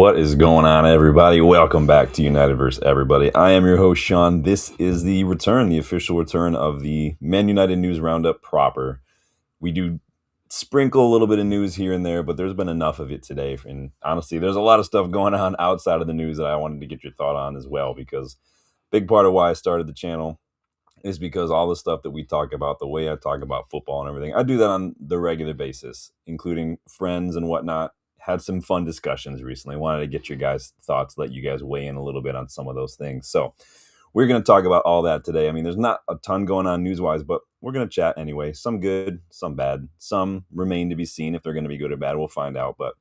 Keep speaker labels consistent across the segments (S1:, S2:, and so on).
S1: What is going on, everybody? Welcome back to United vs. Everybody. I am your host, Sean. This is the official return of the Man United News Roundup proper. We do sprinkle a little bit of news here and there, but there's been enough of it today. And honestly, there's a lot of stuff going on outside of the news that I wanted to get your thought on as well, because big part of why I started the channel is because all the stuff that we talk about, the way I talk about football and everything, I do that on the regular basis, including friends and whatnot. Had some fun discussions recently. Wanted to get your guys' thoughts, let you guys weigh in a little bit on some of those things. So we're going to talk about all that today. I mean, there's not a ton going on news-wise, but we're going to chat anyway. Some good, some bad. Some remain to be seen if they're going to be good or bad. We'll find out. But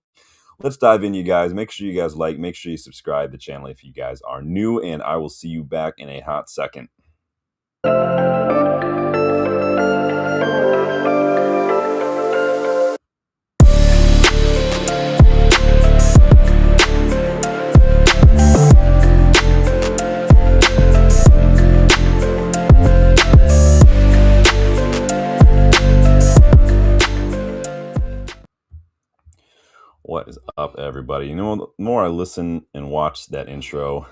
S1: let's dive in, you guys. Make sure you guys like. Make sure you subscribe to the channel if you guys are new. And I will see you back in a hot second. What is up, everybody? You know, the more I listen and watch that intro,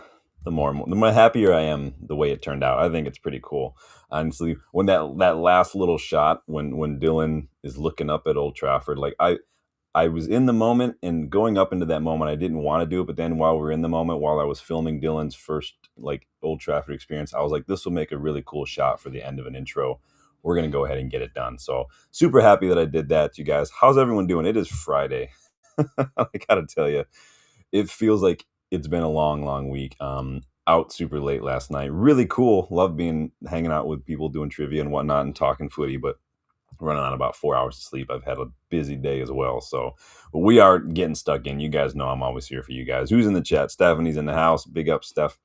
S1: the more happier I am the way it turned out. I think it's pretty cool. Honestly, when that last little shot when Dylan is looking up at Old Trafford, like I was in the moment, and going up into that moment, I didn't want to do it. But then while we were in the moment, while I was filming Dylan's first like Old Trafford experience, I was like, this will make a really cool shot for the end of an intro. We're going to go ahead and get it done. So super happy that I did that, you guys. How's everyone doing? It is Friday. I gotta tell you, it feels like it's been a long week. Out super late last night. Really cool. Love hanging out with people doing trivia and whatnot and talking footy, but running on about 4 hours of sleep. I've had a busy day as well. So but we are getting stuck in. You guys know I'm always here for you guys. Who's in the chat? Stephanie's in the house. Big up, Steph.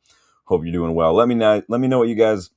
S1: Hope you're doing well. Let me know what you guys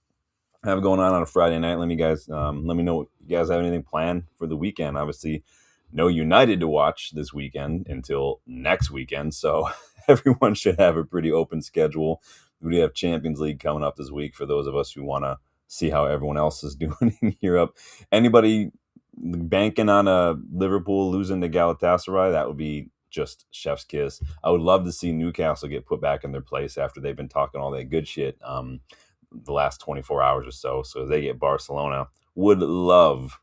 S1: have going on a Friday night. Let me know what you guys have anything planned for the weekend. Obviously, no United to watch this weekend until next weekend, so everyone should have a pretty open schedule. We have Champions League coming up this week for those of us who want to see how everyone else is doing in Europe. Anybody banking on a Liverpool losing to Galatasaray? That would be just chef's kiss. I would love to see Newcastle get put back in their place after they've been talking all that good shit the last 24 hours or so. So as they get Barcelona, would love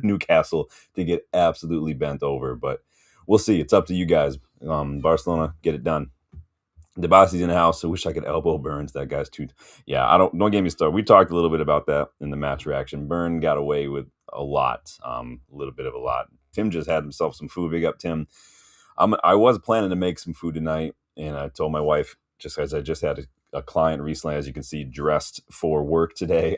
S1: Newcastle to get absolutely bent over, but we'll see. It's up to you guys. Barcelona, get it done. Debassi's in the house. I wish I could elbow Burns. That guy's too. Yeah, don't get me started. We talked a little bit about that in the match reaction. Burn got away with a lot, a little bit of a lot. Tim just had himself some food. Big up, Tim. I was planning to make some food tonight, and I told my wife, just as I just had a client recently, as you can see, dressed for work today.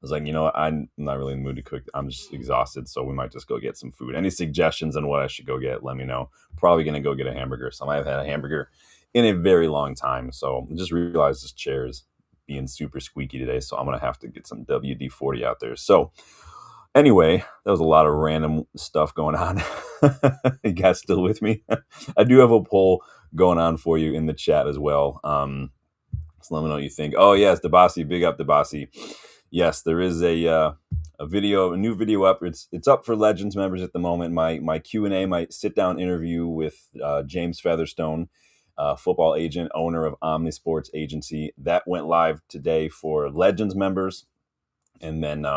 S1: I was like, you know what? I'm not really in the mood to cook. I'm just exhausted, so we might just go get some food. Any suggestions on what I should go get, let me know. Probably going to go get a hamburger. So I might have had a hamburger in a very long time. So I just realized this chair is being super squeaky today, so I'm going to have to get some WD-40 out there. So anyway, that was a lot of random stuff going on. You guys still with me? I do have a poll going on for you in the chat as well. So let me know what you think. Oh, yes, Debasi. Big up, Debasi. Yes, there is a new video up. It's up for Legends members at the moment. My Q&A, my sit-down interview with James Featherstone, football agent, owner of Omnisports Agency. That went live today for Legends members. And then,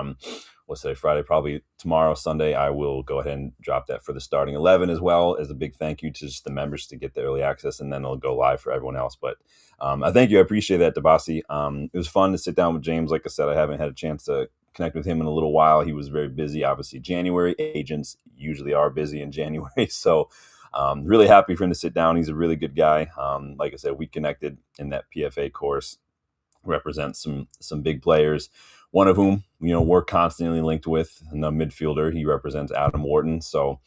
S1: what's today, Friday? Probably tomorrow, Sunday, I will go ahead and drop that for the starting 11 as well, as a big thank you to just the members to get the early access, and then it'll go live for everyone else. But I thank you. I appreciate that, Debasi. It was fun to sit down with James. Like I said, I haven't had a chance to connect with him in a little while. He was very busy. Obviously, January agents usually are busy in January. So really happy for him to sit down. He's a really good guy. Like I said, we connected in that PFA course, represents some big players, one of whom, we're constantly linked with, in the midfielder. He represents Adam Wharton. So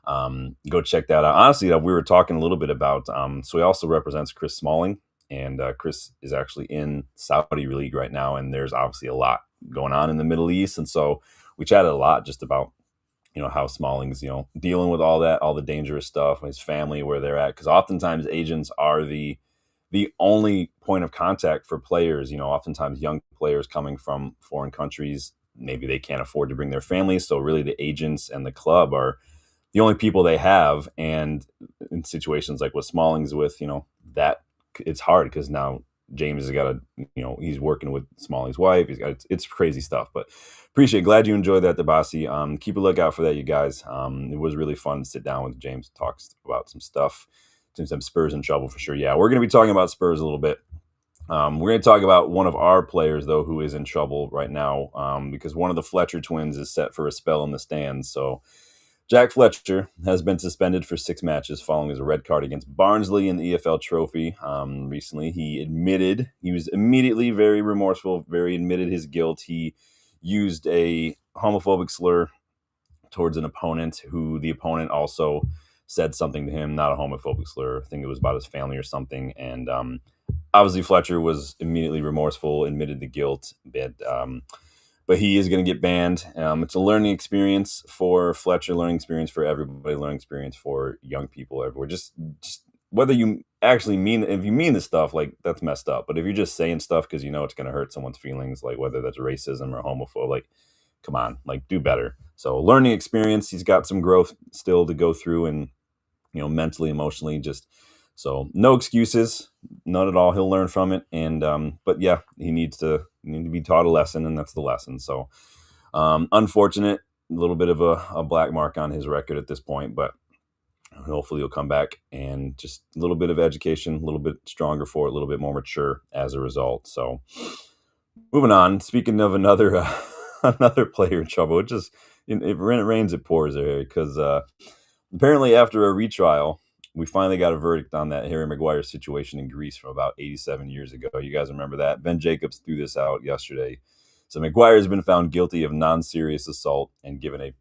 S1: go check that out. Honestly, we were talking a little bit about, so he also represents Chris Smalling. And Chris is actually in Saudi League right now, and there's obviously a lot going on in the Middle East. And so we chatted a lot just about, how Smalling's, dealing with all the dangerous stuff, his family, where they're at. Because oftentimes agents are the only point of contact for players. Oftentimes young players coming from foreign countries, maybe they can't afford to bring their families. So really the agents and the club are the only people they have. And in situations like what Smalling's with, that it's hard because now James has got to, he's working with Smalling's wife. It's crazy stuff, but glad you enjoyed that, Debasi. Keep a lookout for that, you guys. It was really fun to sit down with James, talks about some stuff. Since I'm Spurs in trouble for sure. Yeah, we're going to be talking about Spurs a little bit. We're going to talk about one of our players, though, who is in trouble right now because one of the Fletcher twins is set for a spell in the stands. So Jack Fletcher has been suspended for 6 matches following his red card against Barnsley in the EFL Trophy. Recently, he was immediately very remorseful, admitted his guilt. He used a homophobic slur towards an opponent who the opponent also said something to him, not a homophobic slur. I think it was about his family or something. And obviously Fletcher was immediately remorseful, admitted the guilt, but he is going to get banned. It's a learning experience for Fletcher, learning experience for everybody, learning experience for young people everywhere. Just whether you actually if you mean this stuff, like that's messed up. But if you're just saying stuff because it's going to hurt someone's feelings, like whether that's racism or homophobic, like come on, like do better. So learning experience, he's got some growth still to go through and, mentally, emotionally, just so no excuses, none at all. He'll learn from it. And, but yeah, he needs to be taught a lesson, and that's the lesson. So, unfortunate, a little bit of a black mark on his record at this point, but hopefully he'll come back and just a little bit of education, a little bit stronger for it, a little bit more mature as a result. So moving on, speaking of another, another player in trouble, when it rains, it pours there because, apparently, after a retrial, we finally got a verdict on that Harry Maguire situation in Greece from about 87 years ago. You guys remember that? Ben Jacobs threw this out yesterday. So Maguire has been found guilty of non-serious assault and given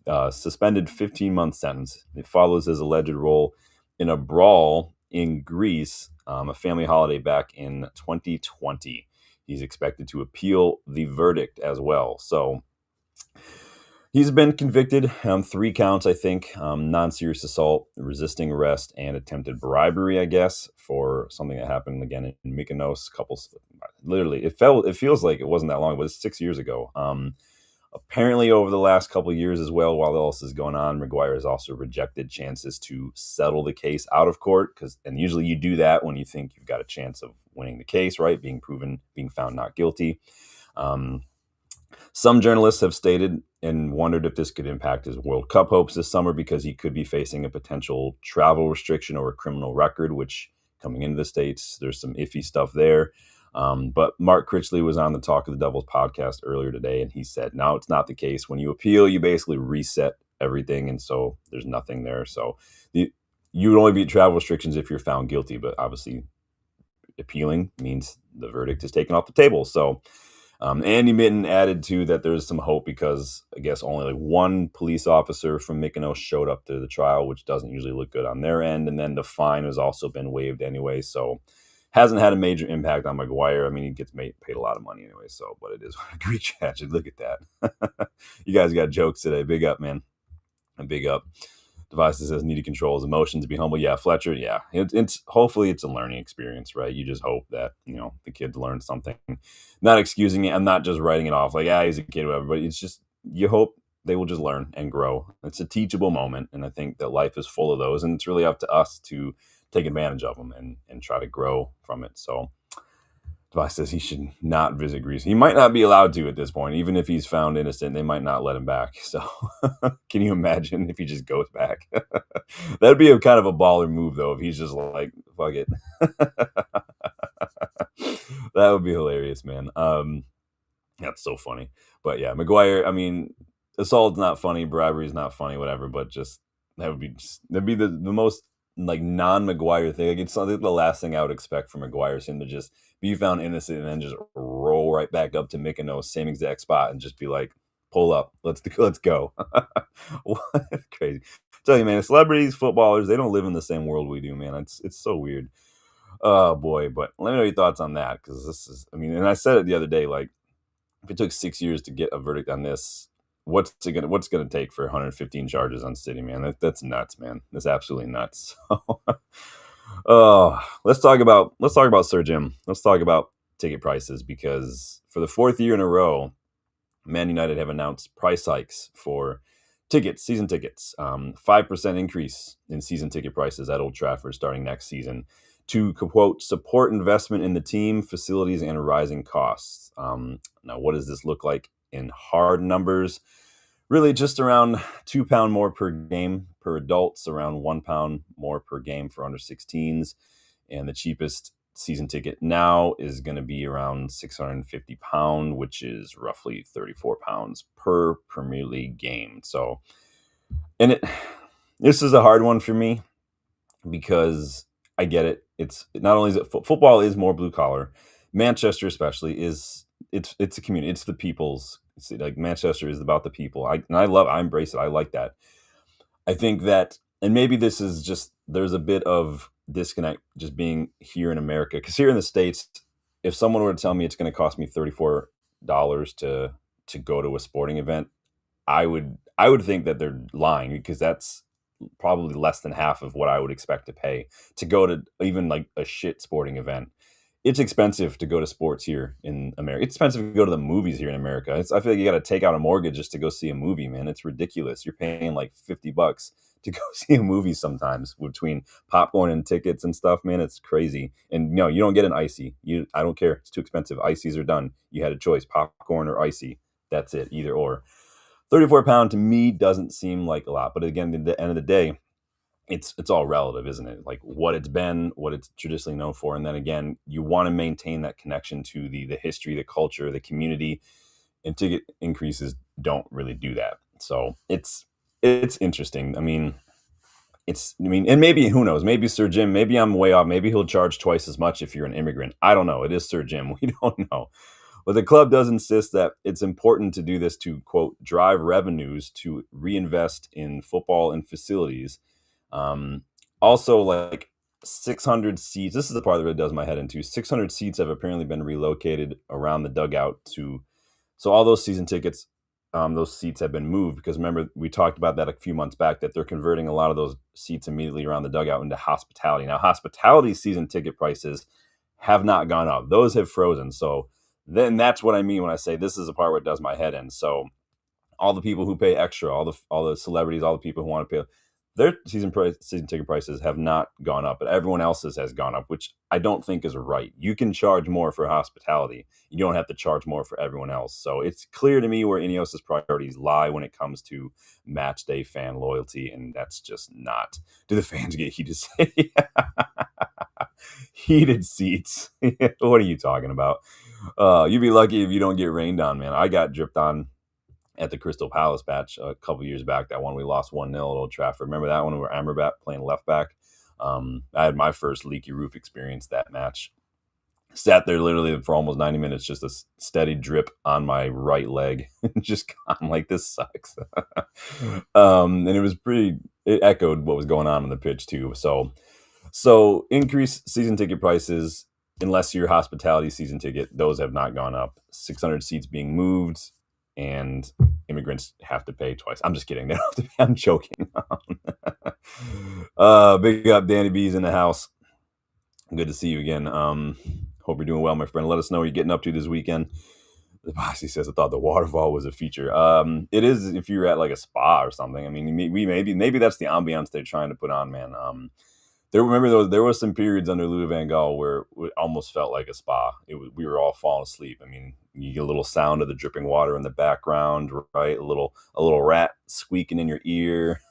S1: a suspended 15-month sentence. It follows his alleged role in a brawl in Greece, a family holiday back in 2020. He's expected to appeal the verdict as well. So he's been convicted on 3 counts, I think, non-serious assault, resisting arrest, and attempted bribery, I guess, for something that happened again in Mykonos. Literally, it feels like it wasn't that long, but it's 6 years ago. Apparently, over the last couple of years as well, while all this is going on, Maguire has also rejected chances to settle the case out of court, and usually you do that when you think you've got a chance of winning the case, right? Being found not guilty. Some journalists have stated and wondered if this could impact his World Cup hopes this summer because he could be facing a potential travel restriction or a criminal record, which coming into the States, there's some iffy stuff there. But Mark Critchley was on the Talk of the Devils podcast earlier today, and he said, no, it's not the case. When you appeal, you basically reset everything, and so there's nothing there. So you would only be travel restrictions if you're found guilty, but obviously appealing means the verdict is taken off the table. So Andy Mitten added to that there's some hope because I guess only like 1 police officer from Mykonos showed up to the trial, which doesn't usually look good on their end. And then the fine has also been waived anyway. So hasn't had a major impact on Maguire. I mean, he gets paid a lot of money anyway. So, but it is a great tragedy. Look at that. You guys got jokes today. Big up, man. And big up. Devices says need to control his emotions, be humble. Yeah, Fletcher. Yeah, it's hopefully it's a learning experience, right? You just hope that the kid learns something. Not excusing it. I'm not just writing it off like he's a kid, whatever. But it's just you hope they will just learn and grow. It's a teachable moment, and I think that life is full of those, and it's really up to us to take advantage of them and try to grow from it. So Device says he should not visit Greece. He might not be allowed to at this point. Even if he's found innocent, they might not let him back. So can you imagine if he just goes back? That'd be a kind of a baller move, though, if he's just like, fuck it. That would be hilarious, man. That's so funny. But yeah, Maguire, I mean, assault's not funny, bribery's not funny, whatever, but that'd be the most like non-Maguire thing. Like it's something the last thing I would expect from Maguire is him to just be found innocent and then just roll right back up to Mykonos, same exact spot, and just be like, pull up, let's go. What? Crazy. I tell you, man, celebrities, footballers, they don't live in the same world we do, man. It's so weird. Oh boy, but let me know your thoughts on that, because this is, I mean, and I said it the other day, like if it took 6 years to get a verdict on this, what's gonna take for 115 charges on City, man? That's nuts, man. That's absolutely nuts. Let's talk about Sir Jim. Let's talk about ticket prices, because for the 4th year in a row, Man United have announced price hikes for Tickets, season tickets, 5% increase in season ticket prices at Old Trafford starting next season to quote support investment in the team, facilities, and rising costs. Now, what does this look like in hard numbers? Really, just around £2 more per game per adults, around £1 more per game for under 16s, and the cheapest season ticket now is going to be around £650, which is roughly £34 per Premier League game. So, and this is a hard one for me because I get it. It's not only is it football is more blue collar, Manchester especially is it's a community. It's the people's. It's like Manchester is about the people. I embrace it. I like that. I think that, and maybe this is just there's a bit of disconnect just being here in America because here in the States, if someone were to tell me it's going to cost me $34 to go to a sporting event, I would think that they're lying because that's probably less than half of what I would expect to pay to go to even like a shit sporting event. It's expensive to go to sports here in America. It's expensive to go to the movies here in America. I feel like you got to take out a mortgage just to go see a movie, man. It's ridiculous. You're paying like $50 to go see a movie sometimes between popcorn and tickets and stuff, man. It's crazy. And no, you don't get an icy. I don't care. It's too expensive. Ices are done. You had a choice, popcorn or icy. That's it, either or. £34 to me doesn't seem like a lot, but again, at the end of the day, it's all relative, isn't it? Like what it's been, what it's traditionally known for, and then again, you want to maintain that connection to the history, the culture, the community, and ticket increases don't really do that. So it's interesting. And maybe who knows? Maybe Sir Jim. Maybe I'm way off. Maybe he'll charge twice as much if you're an immigrant. I don't know. It is Sir Jim. We don't know. But the club does insist that it's important to do this to, quote, drive revenues to reinvest in football and facilities. Also, like 600 seats. This is the part that really does my head in too. 600 seats have apparently been relocated around the dugout so all those season tickets, those seats have been moved because remember, we talked about that a few months back that they're converting a lot of those seats immediately around the dugout into hospitality. Now, hospitality season ticket prices have not gone up. Those have frozen. So, then that's what I mean when I say this is the part where it does my head in. So all the people who pay extra, all the celebrities, all the people who want to pay, their season ticket prices have not gone up, but everyone else's has gone up, which I don't think is right. You can charge more for hospitality. You don't have to charge more for everyone else. So it's clear to me where Ineos's priorities lie when it comes to match day fan loyalty, and that's just not. Do the fans get heated? Heated seats? What are you talking about? You'd be lucky if you don't get rained on, man. I got dripped on at the Crystal Palace match a couple years back. That one we lost 1-0 at Old Trafford. Remember that one? We were Amrabat playing left back. I had my first leaky roof experience that match. Sat there literally for almost 90 minutes, just a steady drip on my right leg. I'm like, this sucks. And it echoed what was going on the pitch too. So increased season ticket prices, unless your hospitality season ticket, those have not gone up. 600 seats being moved, and immigrants have to pay twice. I'm just kidding. They don't have to pay. I'm joking. Big up, Danny B's in the house. Good to see you again. Hope you're doing well, my friend. Let us know what you're getting up to this weekend. The bossy says, I thought the waterfall was a feature. It is if you're at like a spa or something. I mean, maybe that's the ambiance they're trying to put on, man. There were some periods under Louis van Gaal where it almost felt like a spa. We were all falling asleep. I mean, you get a little sound of the dripping water in the background, right? A little rat squeaking in your ear.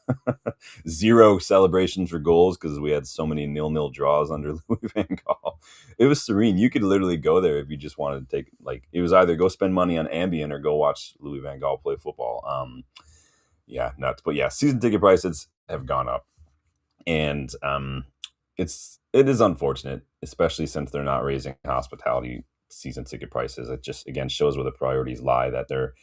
S1: Zero celebrations for goals because we had so many 0-0 draws under Louis van Gaal. It was serene. You could literally go there if you just wanted to take it was either go spend money on Ambien or go watch Louis van Gaal play football. Yeah, nuts. But yeah, season ticket prices have gone up, and it is unfortunate, especially since they're not raising hospitality season ticket prices. It just again shows where the priorities lie, that they're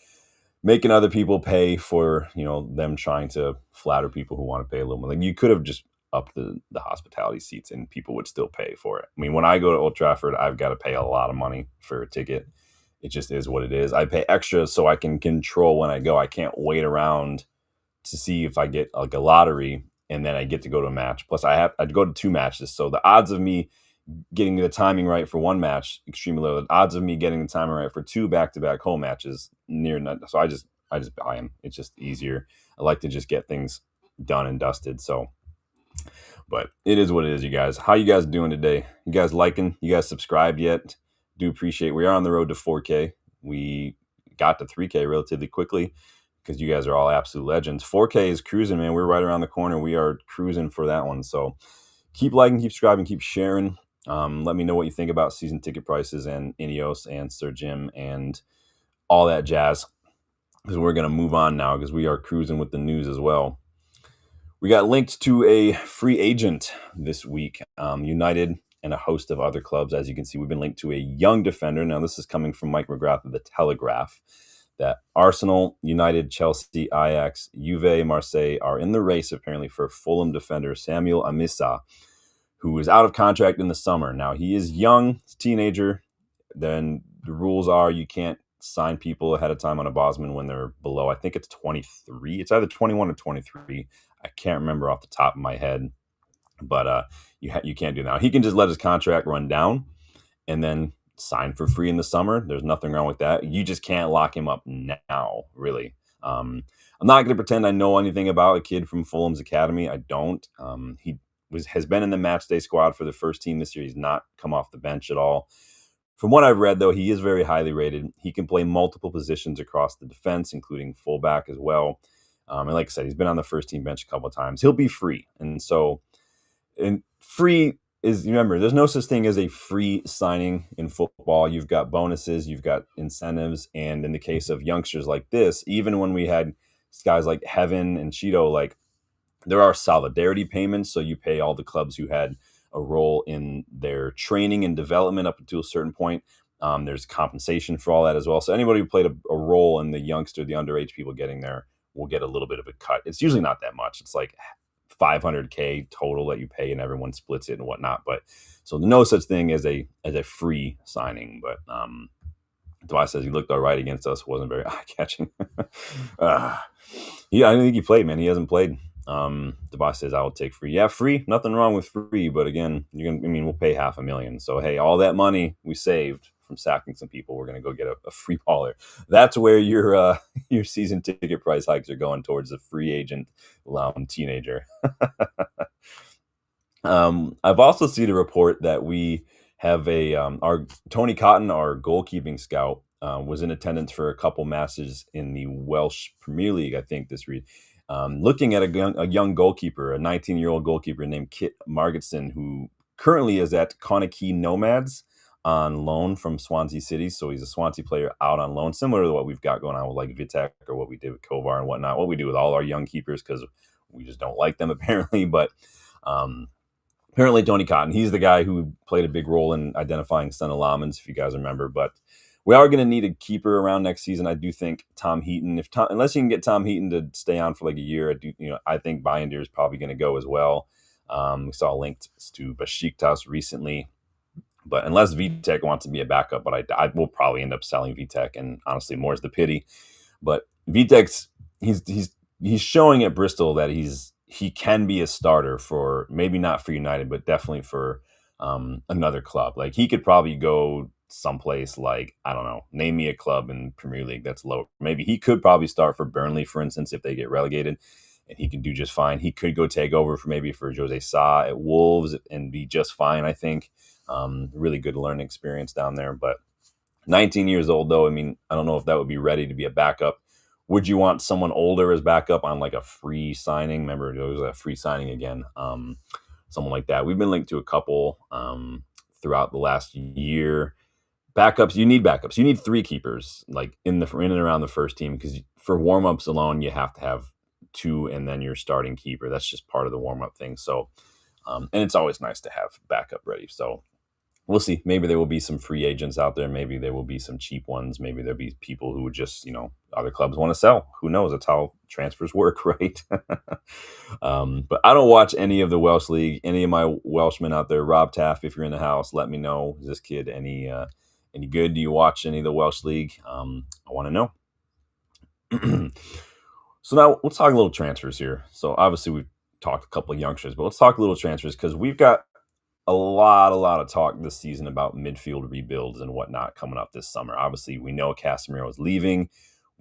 S1: making other people pay for them trying to flatter people who want to pay a little more. Like you could have just upped the hospitality seats and people would still pay for it. I mean, when I go to Old Trafford, I've got to pay a lot of money for a ticket. It just is what it is. I pay extra so I can control when I go. I can't wait around to see if I get like a lottery and then I get to go to a match. Plus I'd go to 2 matches. So the odds of me getting the timing right for 1 match, extremely low. The odds of me getting the timing right for 2 back-to-back home matches, near none. So I just buy them. It's just easier. I like to just get things done and dusted. So, but it is what it is, you guys. How you guys doing today? You guys liking? You guys subscribed yet? Do appreciate. We are on the road to 4K. We got to 3K relatively quickly because you guys are all absolute legends. 4K is cruising, man. We're right around the corner. We are cruising for that one. So keep liking, keep subscribing, keep sharing. Let me know what you think about season ticket prices and Ineos and Sir Jim and all that jazz. Because we're going to move on now because we are cruising with the news as well. We got linked to a free agent this week, United and a host of other clubs. As you can see, we've been linked to a young defender. Now, this is coming from Mike McGrath of The Telegraph, that Arsenal, United, Chelsea, Ajax, Juve, Marseille are in the race, apparently, for Fulham defender Samuel Amissa, who is out of contract in the summer. Now, he is young, he's a teenager. Then the rules are you can't sign people ahead of time on a Bosman when they're below. I think it's 23. It's either 21 or 23. I can't remember off the top of my head, but you can't do that. He can just let his contract run down and then sign for free in the summer. There's nothing wrong with that. You just can't lock him up now, really. I'm not going to pretend I know anything about a kid from Fulham's academy. I don't. He has been in the match day squad for the first team this year. He's not come off the bench at all. From what I've read, though, he is very highly rated. He can play multiple positions across the defense, including fullback as well. And like I said, he's been on the first team bench a couple of times. He'll be free. And free is, remember, there's no such thing as a free signing in football. You've got bonuses, you've got incentives. And in the case of youngsters like this, even when we had guys like Heaven and Cheeto, like there are solidarity payments. So you pay all the clubs who had a role in their training and development up to a certain point. There's compensation for all that as well. So anybody who played a role in the youngster, the underage people getting there will get a little bit of a cut. It's usually not that much. It's like $500K total that you pay and everyone splits it and whatnot. But so no such thing as a free signing. But Dwight says he looked all right against us. Wasn't very eye-catching. I don't think he played, man. He hasn't played. Tobias says I will take free. Yeah, free. Nothing wrong with free, but again, we'll pay $500,000. So hey, all that money we saved from sacking some people, we're gonna go get a free baller. That's where your season ticket price hikes are going, towards a free agent teenager. I've also seen a report that we have our Tony Cotton, our goalkeeping scout, was in attendance for a couple matches in the Welsh Premier League, I think this week. Looking at a young goalkeeper, a 19-year-old goalkeeper named Kit Margetson, who currently is at Connacht Nomads on loan from Swansea City. So he's a Swansea player out on loan, similar to what we've got going on with like Vitek, or what we did with Kovar and whatnot, what we do with all our young keepers, because we just don't like them apparently. But apparently Tony Cotton, he's the guy who played a big role in identifying Stena Lamans, if you guys remember. But we are going to need a keeper around next season. I do think Tom Heaton, unless you can get Tom Heaton to stay on for like a year, I think Binder is probably going to go as well. We saw linked to Besiktas recently, but unless Vitek wants to be a backup, but I will probably end up selling Vitek, and honestly, more is the pity. But Vitek's he's showing at Bristol that he can be a starter for, maybe not for United, but definitely for another club. Like he could probably go someplace like, I don't know, name me a club in Premier League that's low. Maybe he could probably start for Burnley, for instance, if they get relegated, and he can do just fine. He could go take over for Jose Sa at Wolves and be just fine, I think. Really good learning experience down there. But 19 years old, though, I don't know if that would be ready to be a backup. Would you want someone older as backup on like a free signing? Remember, there was a free signing again. Someone like that. We've been linked to a couple throughout the last year. Backups, you need backups. You need three keepers, like in and around the first team, because for warm-ups alone, you have to have two and then your starting keeper. That's just part of the warm-up thing. So, and it's always nice to have backup ready. So we'll see. Maybe there will be some free agents out there. Maybe there will be some cheap ones. Maybe there'll be people who would just, other clubs want to sell. Who knows? That's how transfers work, right? But I don't watch any of the Welsh League. Any of my Welshmen out there, Rob Taff, if you're in the house, let me know. Is this kid any good? Do you watch any of the Welsh League? I want to know. So now let's talk a little transfers here. So obviously we've talked a couple of youngsters, but let's talk a little transfers, because we've got a lot of talk this season about midfield rebuilds and whatnot coming up this summer. Obviously, we know Casemiro is leaving.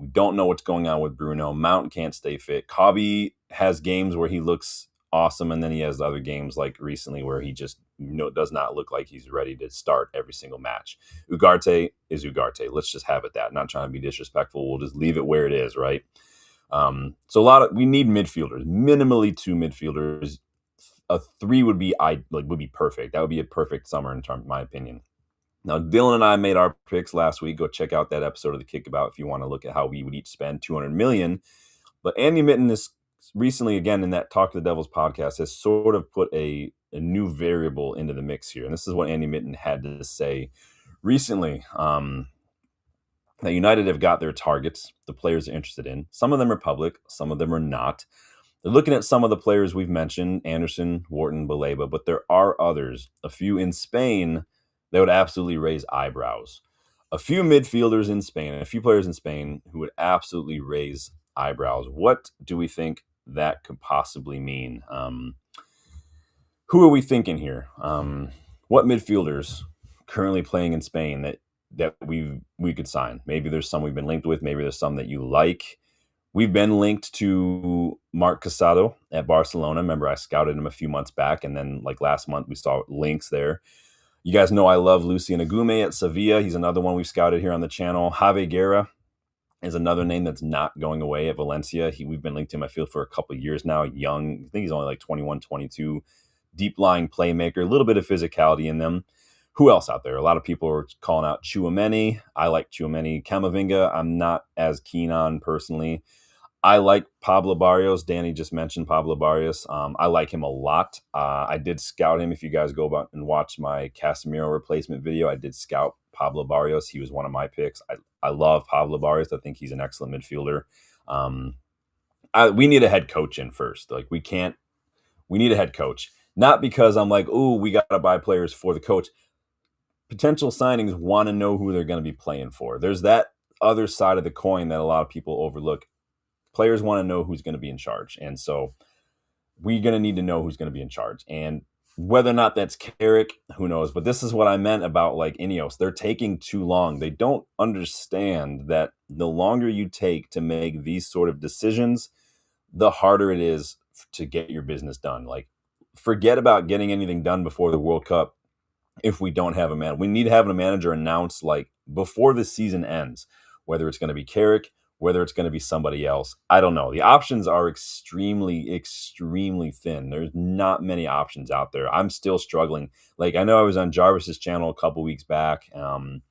S1: We don't know what's going on with Bruno. Mount can't stay fit. Kobe has games where he looks awesome, and then he has other games like recently where he just does not look like he's ready to start every single match. Ugarte is Ugarte. Let's just have it that. Not trying to be disrespectful. We'll just leave it where it is, right? So we need midfielders, minimally 2 midfielders. A 3 would be perfect. That would be a perfect summer in my opinion. Now, Dylan and I made our picks last week. Go check out that episode of the Kickabout if you want to look at how we would each spend $200 million. But Andy Mitten is recently, again, in that Talk to the Devils podcast, has sort of put a new variable into the mix here. And this is what Andy Mitten had to say recently. That United have got their targets, the players are interested in. Some of them are public, some of them are not. They're looking at some of the players we've mentioned, Anderson, Wharton, Baleba, but there are others, a few in Spain that would absolutely raise eyebrows. A few midfielders in Spain, a few players in Spain who would absolutely raise eyebrows. What do we think that could possibly mean? Who are we thinking here? What midfielders currently playing in Spain that we could sign? Maybe there's some we've been linked with. Maybe there's some that you like. We've been linked to Marc Casado at Barcelona. Remember, I scouted him a few months back, and then like last month we saw links there. You guys know I love Lucien Agume at Sevilla. He's another one we've scouted here on the channel. Javi Guerra is another name that's not going away at Valencia. We've been linked to him, I feel, for a couple of years now. Young, I think he's only like 21, 22. Deep-lying playmaker, a little bit of physicality in them. Who else out there? A lot of people are calling out Tchouaméni. I like Tchouaméni. Camavinga, I'm not as keen on personally. I like Pablo Barrios. Danny just mentioned Pablo Barrios. I like him a lot. I did scout him. If you guys go back and watch my Casemiro replacement video, I did scout Pablo Barrios. He was one of my picks. I love Pablo Barrios. I think he's an excellent midfielder. We need a head coach in first. Like we need a head coach. Not because I'm like, oh, we got to buy players for the coach. Potential signings want to know who they're going to be playing for. There's that other side of the coin that a lot of people overlook. Players want to know who's going to be in charge. And so we're going to need to know who's going to be in charge. And whether or not that's Carrick, who knows? But this is what I meant about like Ineos. They're taking too long. They don't understand that the longer you take to make these sort of decisions, the harder it is to get your business done. Like, forget about getting anything done before the World Cup if we don't have a man. We need to have a manager announced like before the season ends, whether it's going to be Carrick, whether it's going to be somebody else. I don't know. The options are extremely, extremely thin. There's not many options out there. I'm still struggling. Like, I know I was on Jarvis's channel a couple weeks back, and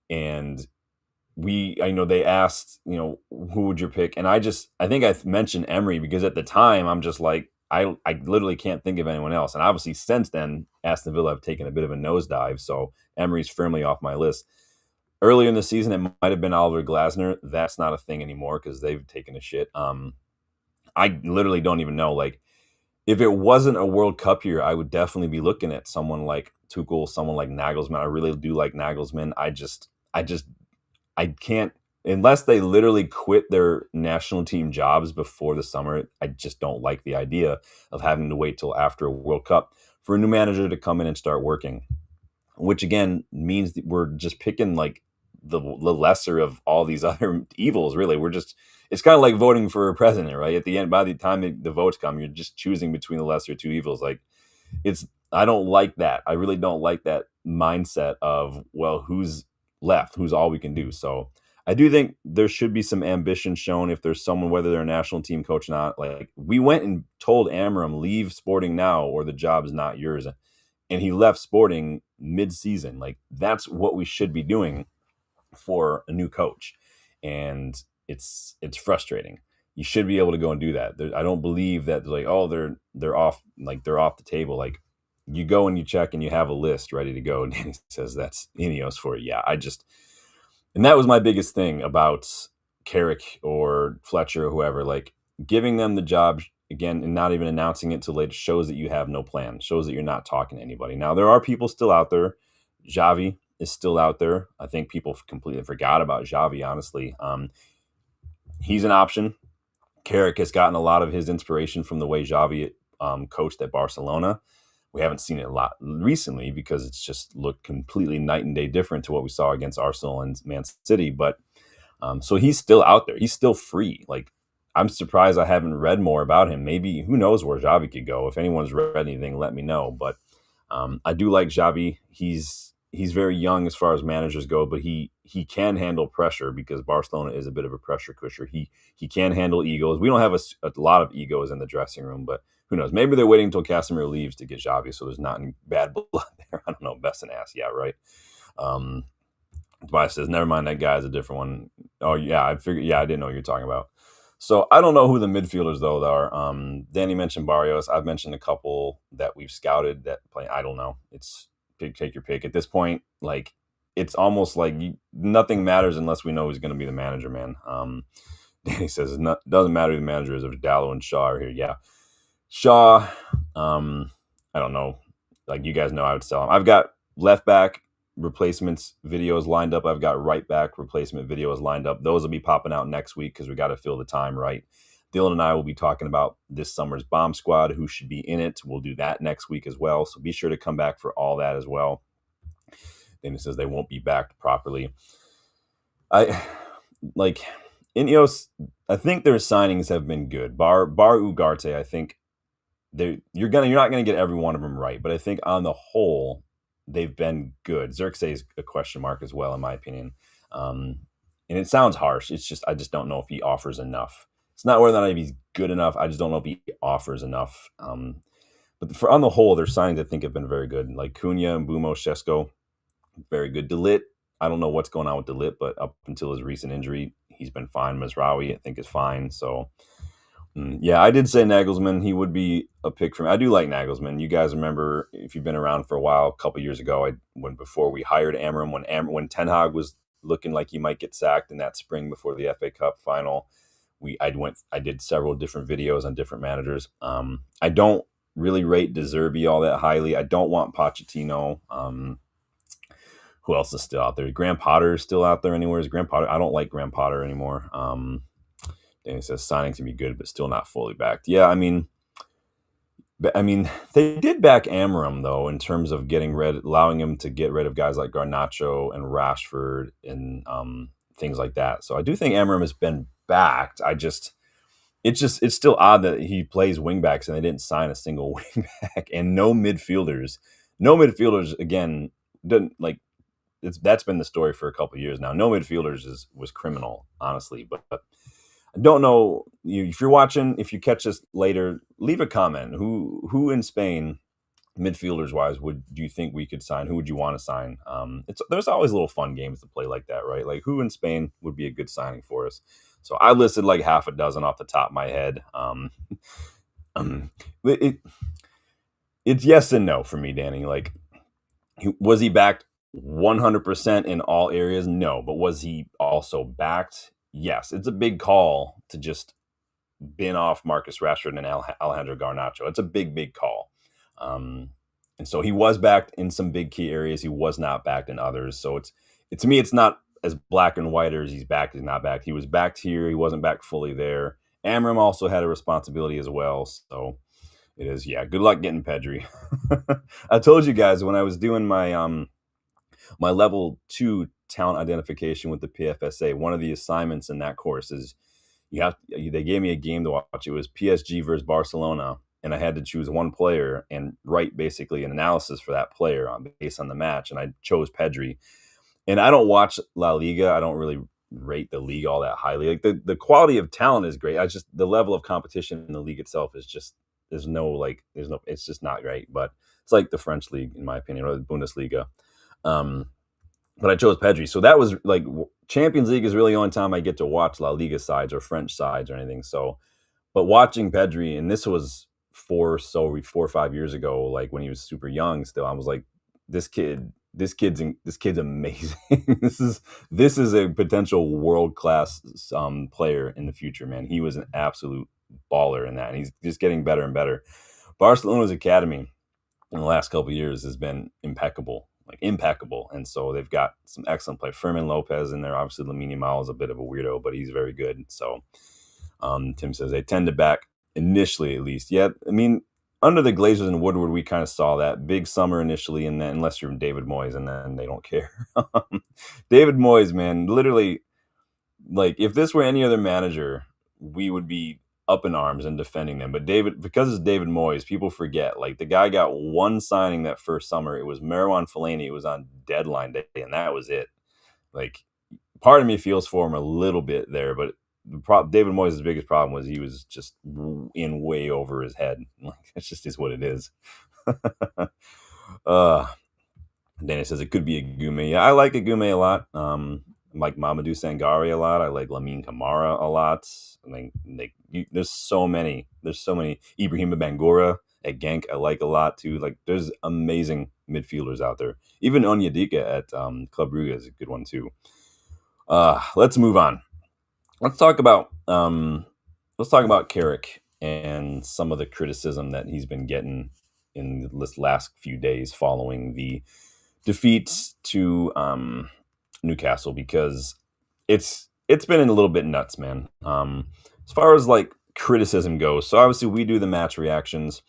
S1: I know they asked, who would you pick? And I think I mentioned Emery because at the time I'm just like, I literally can't think of anyone else. And obviously since then, Aston Villa have taken a bit of a nosedive. So Emery's firmly off my list. Earlier in the season, it might have been Oliver Glasner. That's not a thing anymore because they've taken a shit. I literally don't even know. Like, if it wasn't a World Cup year, I would definitely be looking at someone like Tuchel, someone like Nagelsmann. I really do like Nagelsmann. I can't, unless they literally quit their national team jobs before the summer. I just don't like the idea of having to wait till after a World Cup for a new manager to come in and start working, which again means that we're just picking like the lesser of all these other evils. Really, it's kind of like voting for a president, right? At the end, by the time the votes come, you're just choosing between the lesser two evils. Like, I don't like that. I really don't like that mindset of, well, who's left, who's all we can do. So I do think there should be some ambition shown if there's someone, whether they're a national team coach or not. Like, we went and told Amorim, leave Sporting now or the job is not yours. And he left Sporting mid-season. Like, that's what we should be doing for a new coach. And it's frustrating. You should be able to go and do that. I don't believe that like, oh, they're off the table. Like, you go and you check and you have a list ready to go. And Danny says that's Ineos for you. Yeah, and that was my biggest thing about Carrick or Fletcher or whoever, like giving them the job again and not even announcing it till later shows that you have no plan, shows that you're not talking to anybody. Now, there are people still out there. Xavi is still out there. I think people completely forgot about Xavi, honestly. He's an option. Carrick has gotten a lot of his inspiration from the way Xavi coached at Barcelona. We haven't seen it a lot recently because it's just looked completely night and day different to what we saw against Arsenal and Man City. But So he's still out there. He's still free. Like, I'm surprised I haven't read more about him. Maybe who knows where Xavi could go. If anyone's read anything, let me know. But I do like Xavi. He's very young as far as managers go, but he can handle pressure because Barcelona is a bit of a pressure cushion. He can handle egos. We don't have a lot of egos in the dressing room, but who knows? Maybe they're waiting until Casemiro leaves to get Xavi, so there's not any bad blood there. I don't know. Best and ass, yeah, right. Um, Tobias says, never mind, that guy's a different one. Oh, yeah, I figured. Yeah, I didn't know what you're talking about. So I don't know who the midfielders, though, are. Danny mentioned Barrios. I've mentioned a couple that we've scouted that play. I don't know. It's take your pick. At this point, like, it's almost like nothing matters unless we know who's going to be the manager, man. Danny says, it doesn't matter who the manager is if Dallo and Shaw are here. Yeah. Shaw, I don't know. Like, you guys know I would sell him. I've got left back replacements videos lined up. I've got right back replacement videos lined up. Those will be popping out next week because we got to fill the time right. Dylan and I will be talking about this summer's bomb squad, who should be in it. We'll do that next week as well. So be sure to come back for all that as well. Then it says they won't be backed properly. I like Ineos. I think their signings have been good. Bar Ugarte, I think you're not gonna get every one of them right, but I think on the whole they've been good. Xerxes is a question mark as well, in my opinion. And it sounds harsh. It's just I just don't know if he offers enough. It's not whether or not he's good enough. I just don't know if he offers enough. But on the whole, their signings I think have been very good. Like Cunha and Bumo, Shesko, very good. Delit, I don't know what's going on with Delit, but up until his recent injury, he's been fine. Mazraoui, I think, is fine. So yeah, I did say Nagelsmann. He would be a pick for me. I do like Nagelsmann. You guys remember, if you've been around for a while, a couple years ago, before we hired Amorim, when Ten Hag was looking like he might get sacked in that spring before the FA Cup final, I did several different videos on different managers. I don't really rate De Zerbi all that highly. I don't want Pochettino. Who else is still out there? Graham Potter is still out there anywhere. Is Graham Potter? I don't like Graham Potter anymore. Danny says signings can be good, but still not fully backed. Yeah, I mean, they did back Amorim though in terms of allowing him to get rid of guys like Garnacho and Rashford and things like that. So I do think Amorim has been backed. It's still odd that he plays wingbacks and they didn't sign a single wingback and no midfielders. No midfielders again. That's been the story for a couple of years now. No midfielders was criminal, honestly, but I don't know if you're watching. If you catch us later, leave a comment. Who in Spain, midfielders wise, do you think we could sign? Who would you want to sign? There's always little fun games to play like that, right? Like who in Spain would be a good signing for us? So I listed like half a dozen off the top of my head. It's yes and no for me, Danny. Like, was he backed 100% in all areas? No, but was he also backed? Yes. It's a big call to just bin off Marcus Rashford and Alejandro Garnacho. It's a big call. And so he was backed in some big key areas. He was not backed in others. So to me, it's not as black and white as he's backed, he's not backed. He was backed here. He wasn't backed fully there. Amorim also had a responsibility as well. So it is, yeah. Good luck getting Pedri. I told you guys when I was doing my my level 2 talent identification with the PFSA, one of the assignments in that course is they gave me a game to watch. It was PSG versus Barcelona, and I had to choose one player and write basically an analysis for that player based on the match. And I chose Pedri. And I don't watch La Liga. I don't really rate the league all that highly. Like the quality of talent is great. The level of competition in the league itself is just it's just not great. But it's like the French league, in my opinion, or the Bundesliga. But I chose Pedri. So that was like Champions League is really the only time I get to watch La Liga sides or French sides or anything. So, but watching Pedri, and this was 4 or 5 years ago, like when he was super young still, I was like, this kid's amazing. this is a potential world-class player in the future, man. He was an absolute baller in that, and he's just getting better and better. Barcelona's academy in the last couple of years has been impeccable. And so they've got some excellent play. Fermin Lopez in there. Obviously, Lamine Yamal is a bit of a weirdo, but he's very good. So Tim says they tend to back initially, at least. Yeah, I mean, under the Glazers and Woodward, we kind of saw that big summer initially, and then unless you're David Moyes, and then they don't care. David Moyes, man, literally, like if this were any other manager, we would be up in arms and defending them. But David, because it's David Moyes, people forget. Like the guy got one signing that first summer. It was Marouane Fellaini. It was on deadline day, and that was it. Like part of me feels for him a little bit there, but David Moyes' biggest problem was he was just in way over his head. Like it's just is what it is. uh Danny says it could be a Gume. Yeah, I like a Gume a lot. I like Mamadou Sangare a lot. I like Lamine Kamara a lot. I mean, there's so many. There's so many. Ibrahima Bangura at Genk, I like a lot too. Like, there's amazing midfielders out there. Even Onyedika at Club Brugge is a good one too. Let's move on. Let's talk about Carrick and some of the criticism that he's been getting in this last few days following the defeats to Newcastle, because it's been a little bit nuts, man. As far as like criticism goes, so obviously we do the match reactions,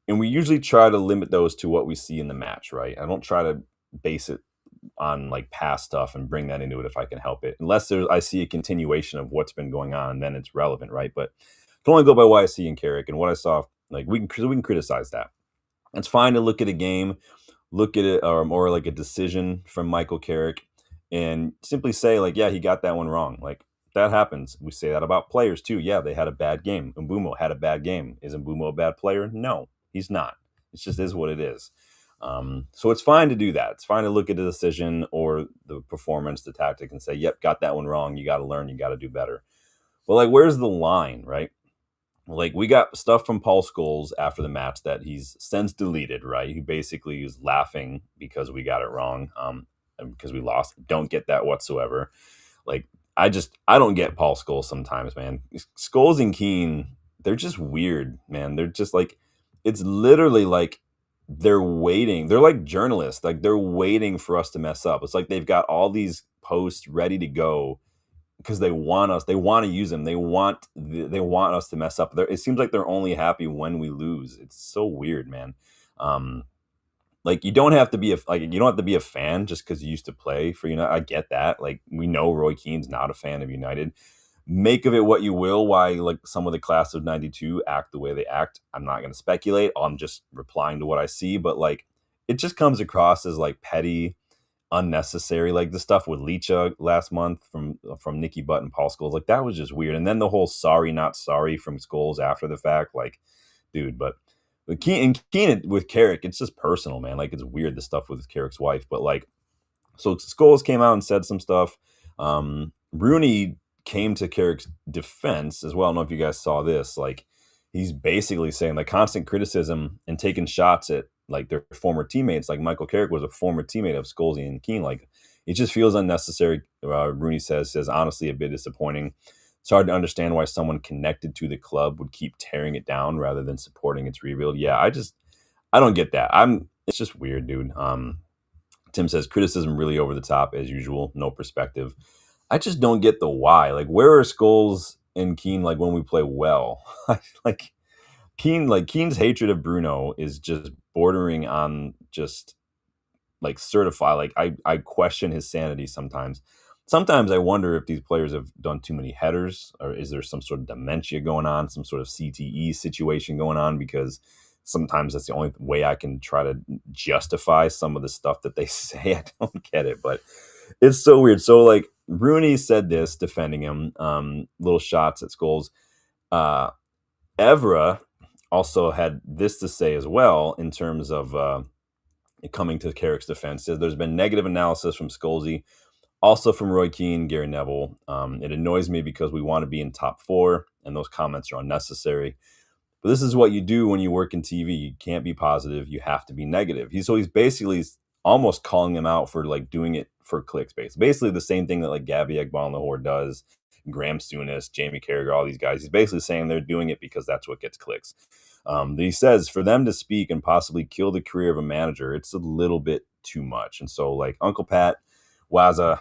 S1: and we usually try to limit those to what we see in the match, right? I don't try to base it on like past stuff and bring that into it if I can help it, unless I see a continuation of what's been going on, and then it's relevant, right? But I can only go by what I see in Carrick and what I saw. Like we can criticize that. It's fine to look at a game, look at it, or like a decision from Michael Carrick, and simply say like, yeah, he got that one wrong. Like that happens. We say that about players too. Yeah, they had a bad game. Mbumo had a bad game. Is Mbumo a bad player? No, he's not. It just is what it is. So it's fine to do that. It's fine to look at the decision or the performance, the tactic, and say, yep, got that one wrong. You got to learn. You got to do better. But like, where's the line, right? Like we got stuff from Paul Scholes after the match that he's since deleted, right? He basically was laughing because we got it wrong, and because we lost. Don't get that whatsoever. Like I don't get Paul Scholes sometimes, man. Scholes and Keane, they're just weird, man. They're just like, it's literally like they're waiting. They're like journalists, like they're waiting for us to mess up. It's like they've got all these posts ready to go because they want us. They want to use them. They want us to mess up. It seems like they're only happy when we lose. It's so weird, man. Um, like you don't have to be a fan just because you used to play for United. I get that. Like we know Roy Keane's not a fan of United. Make of it what you will. Why like some of the class of '92 act the way they act. I'm not going to speculate. I'm just replying to what I see. But like it just comes across as like petty, unnecessary. Like the stuff with Leacha last month from Nicky Butt and Paul Scholes, like that was just weird. And then the whole sorry not sorry from Scholes after the fact, like, dude. But with Keenan with Carrick, it's just personal, man. Like it's weird, the stuff with Carrick's wife. But like, so Scholes came out and said some stuff. Rooney came to Carrick's defense as well. I don't know if you guys saw this. Like he's basically saying like constant criticism and taking shots at like their former teammates. Like Michael Carrick was a former teammate of Scholes and Keane. Like it just feels unnecessary. Rooney says honestly a bit disappointing. It's hard to understand why someone connected to the club would keep tearing it down rather than supporting its rebuild. Yeah, I don't get that. It's just weird, dude. Tim says criticism really over the top as usual, no perspective. I just don't get the why. Like where are Scholes and Keane like when we play well? like Keane's hatred of Bruno is just bordering on just like certified. Like I question his sanity sometimes. Sometimes I wonder if these players have done too many headers, or is there some sort of dementia going on, some sort of CTE situation going on? Because sometimes that's the only way I can try to justify some of the stuff that they say. I don't get it, but it's so weird. So like Rooney said this defending him, little shots at Scholes. Evra also had this to say as well in terms of coming to Carrick's defense. Says there's been negative analysis from Scholesy, also from Roy Keane, Gary Neville. It annoys me because we want to be in top four, and those comments are unnecessary. But this is what you do when you work in TV. You can't be positive. You have to be negative. He's basically almost calling them out for like doing it for clickbait. Basically the same thing that like Gabby Agbalnahor does, Graham Souness, Jamie Carragher, all these guys. He's basically saying they're doing it because that's what gets clicks. He says for them to speak and possibly kill the career of a manager, it's a little bit too much. And so like Uncle Pat, Waza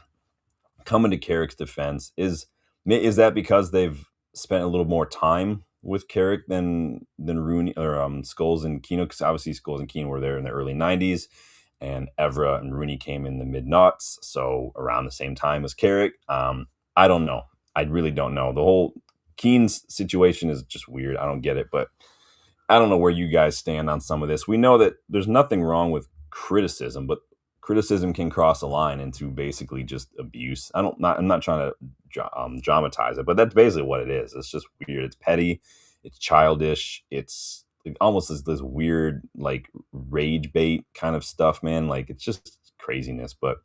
S1: coming to Carrick's defense, is that because they've spent a little more time with Carrick than Rooney or Scholes and Keane? Because obviously Scholes and Keane were there in the early 90s, and Evra and Rooney came in the mid-noughts, so around the same time as Carrick. I don't know. I really don't know. The whole Keen's situation is just weird. I don't get it, but I don't know where you guys stand on some of this. We know that there's nothing wrong with criticism, but criticism can cross a line into basically just abuse. I'm not trying to dramatize it, but that's basically what it is. It's just weird. It's petty. It's childish. It's almost this weird like rage bait kind of stuff, man. Like it's just craziness, but